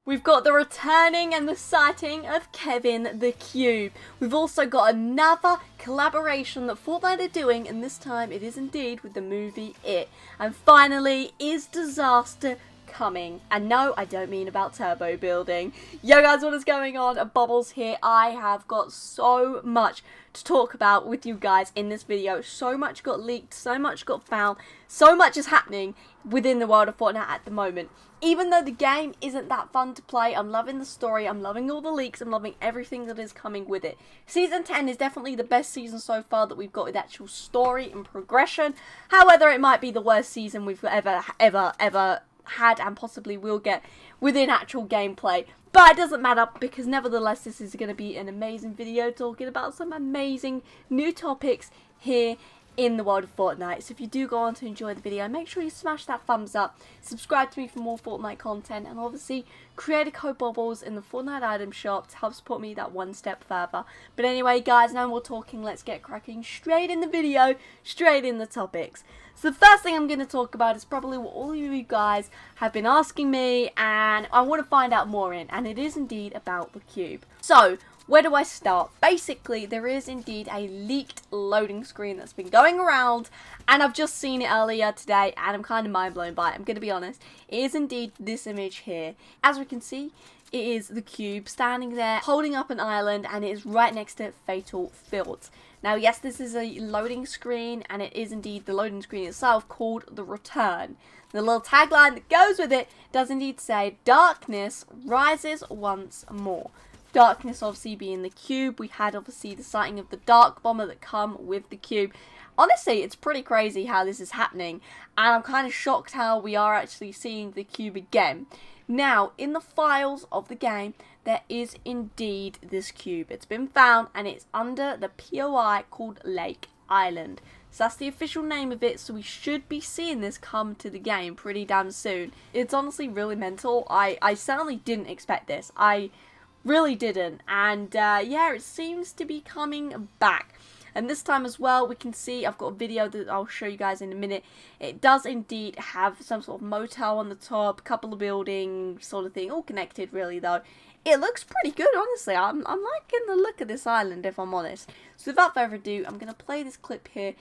We've got the returning and the sighting of Kevin the Cube. We've also got another collaboration that Fortnite are doing, and this time it is indeed with the movie It. And finally, is disaster coming? And no, I don't mean about turbo building. Yo guys, what is going on? Bobblez here. I have got so much to talk about with you guys in this video. So much got leaked, so much got found, so much is happening within the world of Fortnite at the moment. Even though the game isn't that fun to play, I'm loving the story, I'm loving all the leaks, I'm loving everything that is coming with it. Season 10 is definitely the best season so far that we've got with actual story and progression. However, it might be the worst season we've ever had and possibly will get within actual gameplay. But it doesn't matter, because nevertheless this is going to be an amazing video talking about some amazing new topics here in the world of Fortnite. So if you do go on to enjoy the video, make sure you smash that thumbs up, subscribe to me for more Fortnite content, and obviously create a code Bobblez in the Fortnite item shop to help support me that one step further. But anyway guys, no more talking, let's get cracking straight in the video, straight in the topics. So the first thing I'm going to talk about is probably what all of you guys have been asking me and I want to find out more in, and it is indeed about the cube. So where do I start? Basically, there is indeed a leaked loading screen that's been going around, and I've just seen it earlier today, and I'm kind of mind blown by it, I'm going to be honest. It is indeed this image here. As we can see, it is the cube standing there, holding up an island, and it is right next to Fatal Fields. Now, yes, this is a loading screen, and it is indeed the loading screen itself called The Return. The little tagline that goes with it does indeed say, "Darkness rises once more." Darkness obviously being the cube. We had obviously the sighting of the dark bomber that come with the cube. Honestly, it's pretty crazy how this is happening, and I'm kind of shocked how we are actually seeing the cube again. Now, in the files of the game, there is indeed this cube. It's been found, and it's under the POI called Lake Island. So that's the official name of it, so we should be seeing this come to the game pretty damn soon. It's honestly really mental. I certainly didn't expect this. I really didn't, and yeah, it seems to be coming back. And this time as well, we can see, I've got a video that I'll show you guys in a minute. It does indeed have some sort of motel on the top, couple of buildings sort of thing, all connected really though. It looks pretty good, honestly. I'm liking the look of this island, if I'm honest. So without further ado, I'm going to play this clip here.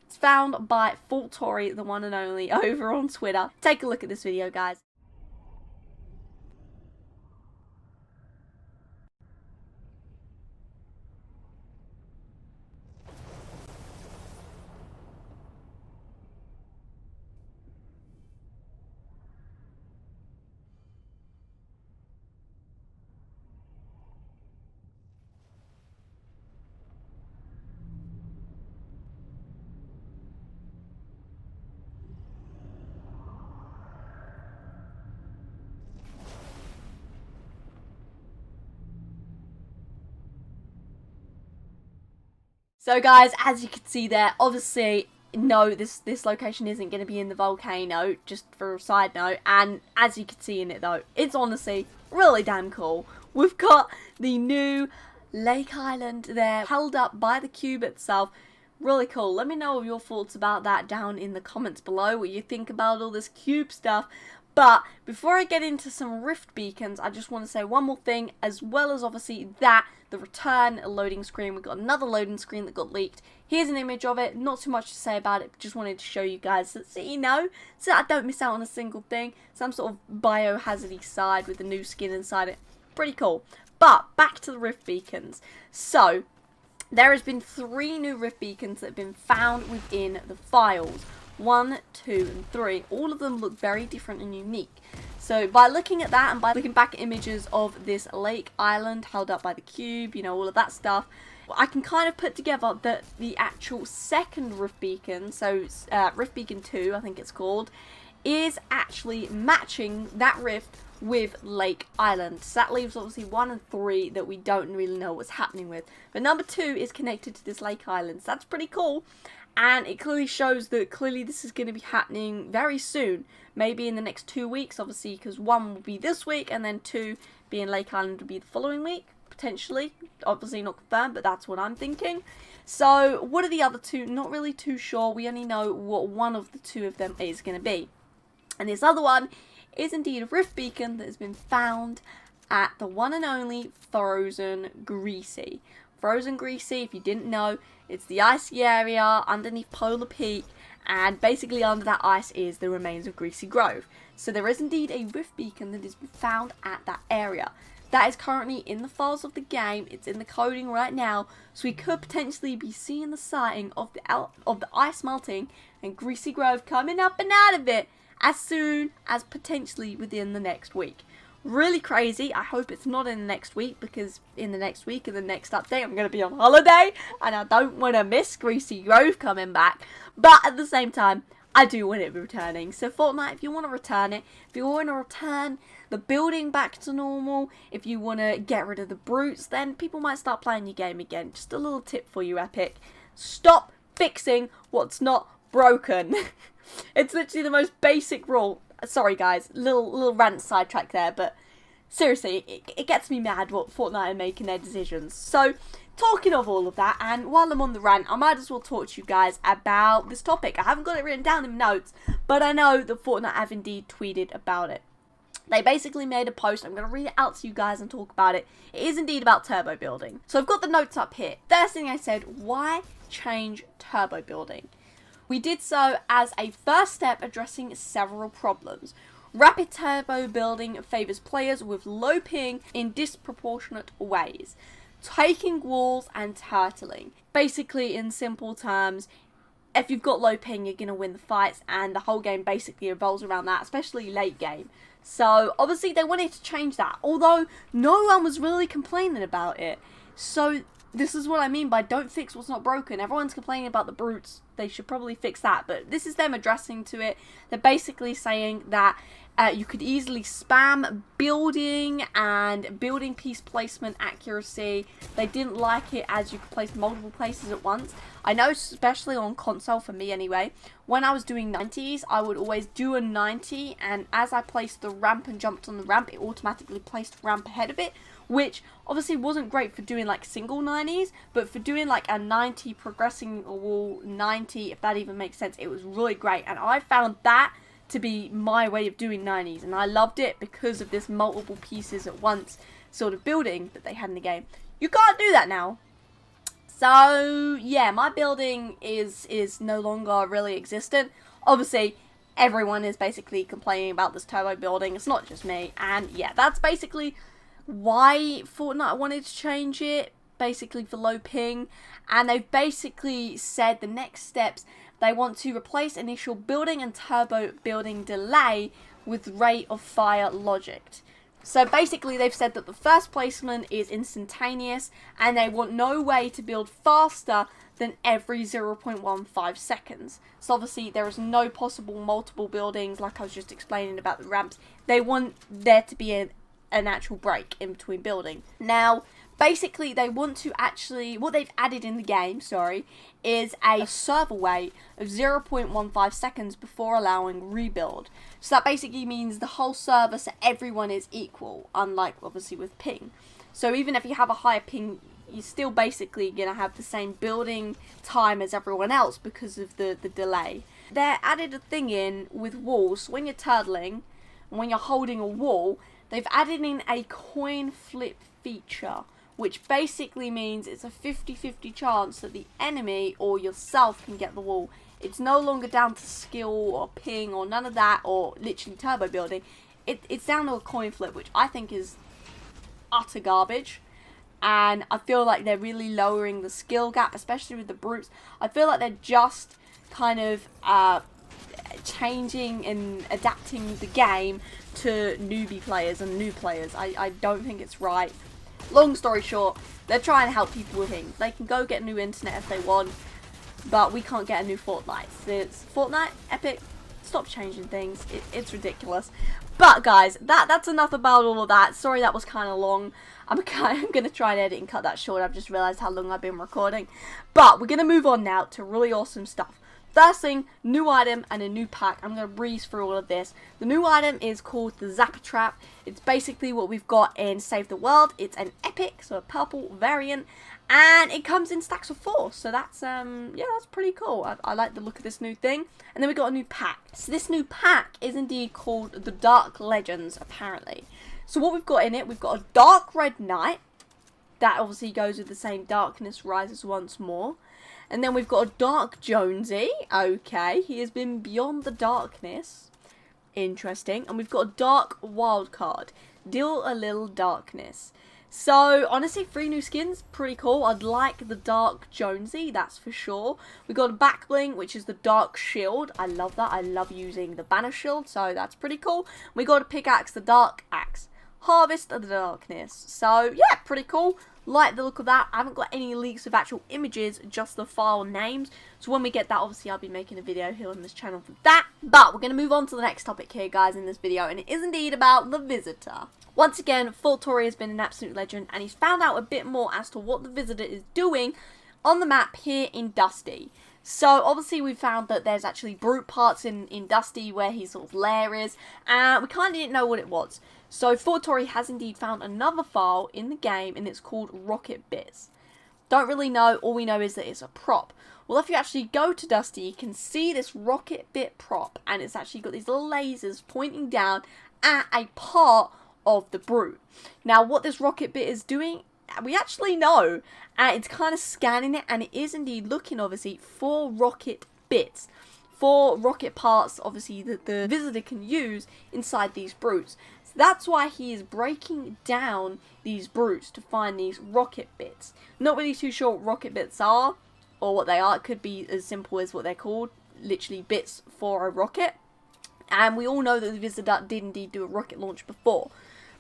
It's found by Fortnite, the one and only, over on Twitter. Take a look at this video, guys. So guys, as you can see there, obviously, no, this location isn't going to be in the volcano, just for a side note, and as you can see in it though, it's honestly really damn cool. We've got the new Lake Island there, held up by the cube itself. Really cool. Let me know your thoughts about that down in the comments below, what you think about all this cube stuff. But before I get into some rift beacons, I just want to say one more thing, as well as obviously that, the return loading screen. We've got another loading screen that got leaked. Here's an image of it. Not too much to say about it, but just wanted to show you guys so you know, so I don't miss out on a single thing. Some sort of biohazardy side with the new skin inside it. Pretty cool. But back to the rift beacons. So there has been 3 new rift beacons that have been found within the files. 1, 2, and 3. All of them look very different and unique. So by looking at that and by looking back at images of this Lake Island held up by the cube, you know, all of that stuff, I can kind of put together that the actual second rift beacon, so rift beacon 2 I think it's called, is actually matching that rift with Lake Island. So that leaves obviously 1 and 3 that we don't really know what's happening with. But number 2 is connected to this Lake Island, so that's pretty cool. And it clearly shows that this is going to be happening very soon. Maybe in the next 2 weeks, obviously, because 1 will be this week, and then 2 being Lake Island will be the following week, potentially. Obviously not confirmed, but that's what I'm thinking. So, what are the other 2? Not really too sure. We only know what one of the 2 of them is going to be. And this other one is indeed a rift beacon that has been found at the one and only Frozen Greasy. Frozen Greasy, if you didn't know, it's the icy area underneath Polar Peak, and basically under that ice is the remains of Greasy Grove. So there is indeed a rift beacon that has been found at that area. That is currently in the files of the game, it's in the coding right now, so we could potentially be seeing the sighting of the ice melting and Greasy Grove coming up and out of it as soon as potentially within the next week. Really crazy. I hope it's not in the next week, because in the next week, in the next update, I'm going to be on holiday and I don't want to miss Greasy Grove coming back. But at the same time, I do want it returning. So Fortnite, if you want to return it, if you want to return the building back to normal, if you want to get rid of the brutes, then people might start playing your game again. Just a little tip for you, Epic. Stop fixing what's not broken. It's literally the most basic rule. Sorry guys, little rant sidetrack there, but seriously, it gets me mad what Fortnite are making their decisions. So, talking of all of that, and while I'm on the rant, I might as well talk to you guys about this topic. I haven't got it written down in notes, but I know that Fortnite have indeed tweeted about it. They basically made a post. I'm going to read it out to you guys and talk about it. It is indeed about turbo building. So I've got the notes up here. First thing I said, why change turbo building? We did so as a first step addressing several problems. Rapid turbo building favours players with low ping in disproportionate ways, taking walls and turtling. Basically, in simple terms, if you've got low ping, you're going to win the fights, and the whole game basically revolves around that, especially late game. So obviously they wanted to change that, although no one was really complaining about it. So this is what I mean by don't fix what's not broken. Everyone's complaining about the brutes. They should probably fix that. But this is them addressing to it. They're basically saying that you could easily spam building and building piece placement accuracy. They didn't like it as you could place multiple places at once. I know, especially on console, for me anyway, when I was doing 90s, I would always do a 90, and as I placed the ramp and jumped on the ramp, it automatically placed the ramp ahead of it, which obviously wasn't great for doing like single 90s, but for doing like a 90, progressing a wall 90, if that even makes sense, it was really great. And I found that to be my way of doing 90s, and I loved it because of this multiple pieces at once sort of building that they had in the game. You can't do that now. So yeah, my building is no longer really existent. Obviously, everyone is basically complaining about this turbo building. It's not just me. And yeah, that's basically why Fortnite wanted to change it, basically for low ping. And they've basically said the next steps, they want to replace initial building and turbo building delay with rate of fire logic. So basically they've said that the first placement is instantaneous, and they want no way to build faster than every 0.15 seconds. So obviously there is no possible multiple buildings, like I was just explaining about the ramps. They want there to be an actual break in between building. Now, basically they want to actually, what they've added in the game, is a server wait of 0.15 seconds before allowing rebuild. So that basically means the whole server, so everyone is equal, unlike obviously with ping. So even if you have a higher ping, you're still basically going to have the same building time as everyone else because of the delay. They added a thing in with walls. So when you're turtling, and when you're holding a wall, they've added in a coin flip feature, which basically means it's a 50-50 chance that the enemy or yourself can get the wall. It's no longer down to skill or ping or none of that, or literally turbo building. It's down to a coin flip, which I think is utter garbage. And I feel like they're really lowering the skill gap, especially with the brutes. I feel like they're just kind of changing and adapting the game to newbie players and new players. I don't think it's right. Long story short, they're trying to help people with things. They can go get new internet if they want, but we can't get a new Fortnite. It's Fortnite, Epic, stop changing things. It's ridiculous. But guys, that's enough about all of that. Sorry that was kind of long. I'm going to try and edit and cut that short. I've just realised how long I've been recording. But we're going to move on now to really awesome stuff. First thing, new item and a new pack. I'm going to breeze through all of this. The new item is called the Zapper Trap. It's basically what we've got in Save the World. It's an epic, so a purple variant. And it comes in stacks of 4. So that's, yeah, that's pretty cool. I like the look of this new thing. And then we got a new pack. So this new pack is indeed called the Dark Legends, apparently. So what we've got in it, we've got a Dark Red Knight. That obviously goes with the same Darkness Rises Once More. And then we've got a Dark Jonesy. Okay, he has been beyond the darkness. Interesting. And we've got a Dark Wildcard. Deal a little darkness. So, honestly, 3 new skins. Pretty cool. I'd like the Dark Jonesy, that's for sure. We've got a backbling, which is the Dark Shield. I love that. I love using the banner shield, so that's pretty cool. We got a pickaxe, the Dark Axe. Harvest of the Darkness. So, yeah, pretty cool. Like the look of that. I haven't got any leaks of actual images, just the file names. So when we get that, obviously I'll be making a video here on this channel for that. But we're going to move on to the next topic here, guys, in this video. And it is indeed about the Visitor. Once again, Fortnite has been an absolute legend. And he's found out a bit more as to what the Visitor is doing on the map here in Dusty. So, obviously, we found that there's actually brute parts in Dusty where his sort of lair is, and we kind of didn't know what it was. So, Fortnite has indeed found another file in the game, and it's called Rocket Bits. Don't really know, all we know is that it's a prop. Well, if you actually go to Dusty, you can see this Rocket Bit prop, and it's actually got these little lasers pointing down at a part of the brute. Now, what this Rocket Bit is doing, we actually know. It's kind of scanning it, and it is indeed looking, obviously, for rocket bits. For rocket parts, obviously, that the Visitor can use inside these brutes. So that's why he is breaking down these brutes to find these rocket bits. Not really too sure what rocket bits are, or what they are. It could be as simple as what they're called. Literally bits for a rocket. And we all know that the Visitor did indeed do a rocket launch before.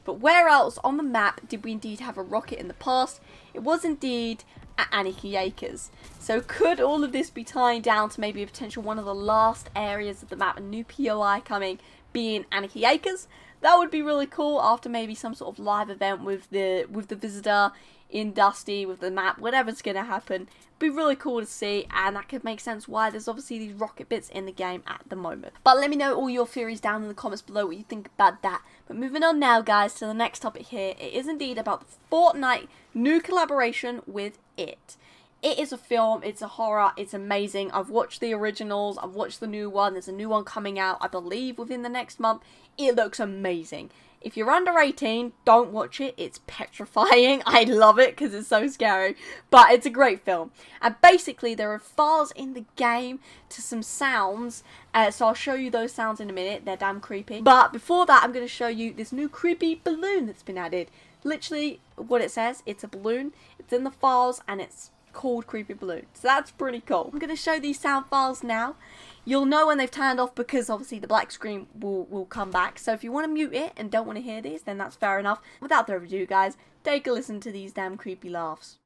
But where else on the map did we indeed have a rocket in the past? It was indeed at Anarchy Acres. So could all of this be tying down to maybe a potential one of the last areas of the map, a new POI coming, being Anarchy Acres? That would be really cool after maybe some sort of live event with the Visitor in Dusty, with the map, whatever's going to happen. Be really cool to see, and that could make sense why there's obviously these rocket bits in the game at the moment. But let me know all your theories down in the comments below what you think about that. But moving on now, guys, to the next topic here. It is indeed about the Fortnite new collaboration with It. It is a film, it's a horror, it's amazing. I've watched the originals, I've watched the new one, there's a new one coming out, I believe, within the next month. It looks amazing. If you're under 18, don't watch it. It's petrifying. I love it because it's so scary. But it's a great film. And basically, there are files in the game to some sounds. So I'll show you those sounds in a minute. They're damn creepy. But before that, I'm going to show you this new creepy balloon that's been added. Literally, what it says, it's a balloon. It's in the files and it's called Creepy Balloon. So that's pretty cool. I'm going to show these sound files now. You'll know when they've turned off because obviously the black screen will come back. So if you want to mute it and don't want to hear these, then that's fair enough. Without further ado, guys, take a listen to these damn creepy laughs.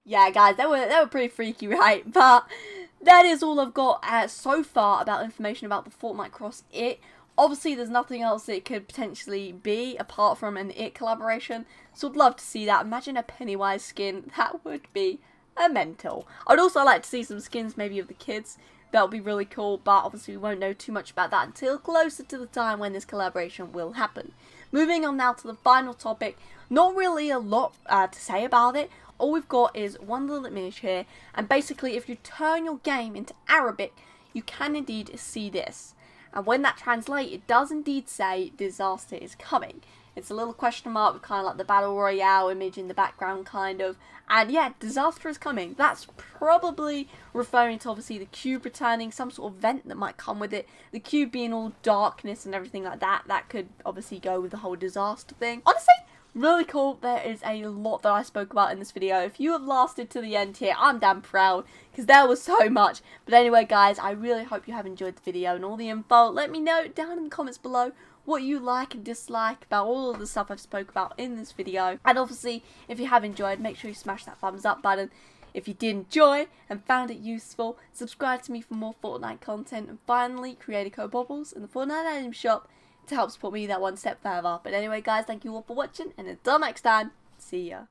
Yeah, guys, they were pretty freaky, right? But that is all I've got so far about information about the Fortnite X It. Obviously, there's nothing else it could potentially be apart from an It collaboration, so I'd love to see that. Imagine a Pennywise skin. That would be a mental. I'd also like to see some skins maybe of the kids. That would be really cool, but obviously we won't know too much about that until closer to the time when this collaboration will happen. Moving on now to the final topic. Not really a lot to say about it. All we've got is one little image here, and basically if you turn your game into Arabic, you can indeed see this. And when that translates, it does indeed say disaster is coming. It's a little question mark with kind of like the Battle Royale image in the background kind of. And yeah, disaster is coming. That's probably referring to obviously the cube returning, some sort of event that might come with it. The cube being all darkness and everything like that. That could obviously go with the whole disaster thing. Honestly, really cool. There is a lot that I spoke about in this video. If you have lasted to the end here, I'm damn proud because there was so much. But anyway, guys, I really hope you have enjoyed the video and all the info. Let me know down in the comments below what you like and dislike about all of the stuff I've spoke about in this video. And obviously, if you have enjoyed, make sure you smash that thumbs up button. If you did enjoy and found it useful, subscribe to me for more Fortnite content. And finally, Creator Code Bobblez in the Fortnite item shop to help support me that one step further. But anyway, guys, thank you all for watching, and until next time, see ya.